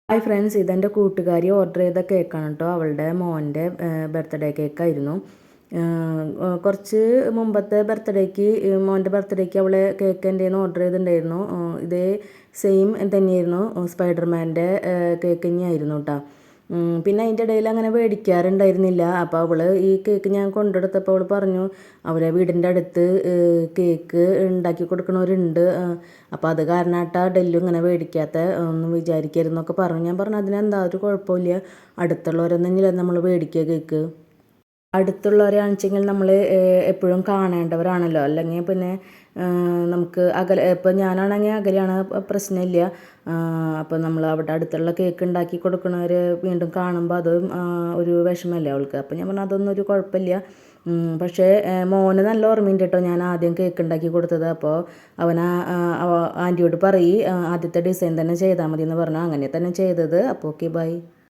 Hi friends, ഇതെൻ്റെ കൂട്ടുകാരി order ചെയ്ത കേക്കാണ് കേട്ടോ. അവളുടെ മോൻ്റെ ബർത്ത്ഡേ കേക്കായിരുന്നു. കുറച്ച് മുമ്പത്തെ മോൻ്റെ ബർത്ത്ഡേക്ക് അവൾ കേക്ക് എൻ്റെ നിന്ന് ഓർഡർ ചെയ്തിട്ടുണ്ടായിരുന്നു. ഇതേ സെയിം തന്നെയായിരുന്നു, സ്പൈഡർമാൻ്റെ കേക്ക് തന്നെയായിരുന്നു കേട്ടോ. പിന്നെ അതിൻ്റെ ഇടയിൽ അങ്ങനെ മേടിക്കാറുണ്ടായിരുന്നില്ല. അപ്പോൾ അവൾ ഈ കേക്ക് ഞാൻ കൊണ്ടെടുത്തപ്പോൾ അവൾ പറഞ്ഞു അവരെ വീടിൻ്റെ അടുത്ത് കേക്ക് ഉണ്ടാക്കി കൊടുക്കണവരുണ്ട്, അപ്പോൾ അത് കാരണമായിട്ടാ ഡെല്ലും ഇങ്ങനെ മേടിക്കാത്ത ഒന്നും വിചാരിക്കരുതെന്നൊക്കെ പറഞ്ഞു. ഞാൻ പറഞ്ഞു അതിനെന്താ ഒരു കുഴപ്പമില്ല, അടുത്തുള്ളവരെന്നെങ്കിലും നമ്മൾ മേടിക്കുക കേക്ക്. അടുത്തുള്ളവരാണെന്നുവെച്ചെങ്കിൽ നമ്മൾ എപ്പോഴും കാണേണ്ടവരാണല്ലോ. അല്ലെങ്കിൽ പിന്നെ നമുക്ക് ഇപ്പം ഞാനാണെങ്കിൽ അകലെയാണ്, പ്രശ്നമില്ല. അപ്പോൾ നമ്മൾ അവിടെ അടുത്തുള്ള കേക്ക് ഉണ്ടാക്കി കൊടുക്കണവർ വീണ്ടും കാണുമ്പോൾ അതും ഒരു വിഷമമല്ലേ അവൾക്ക്. അപ്പോൾ ഞാൻ പറഞ്ഞു അതൊന്നും ഒരു കുഴപ്പമില്ല. പക്ഷേ മോന് നല്ല ഓർമ്മയുണ്ട് കേട്ടോ, ഞാൻ ആദ്യം കേക്ക് ഉണ്ടാക്കി കൊടുത്തത്. അപ്പോൾ അവൻ ആൻറ്റിയോട് പറയും ആദ്യത്തെ ഡിസൈൻ തന്നെ ചെയ്താൽ മതി എന്ന് പറഞ്ഞു. അങ്ങനെ തന്നെ ചെയ്തത്. അപ്പോൾ ഓക്കെ, ബൈ.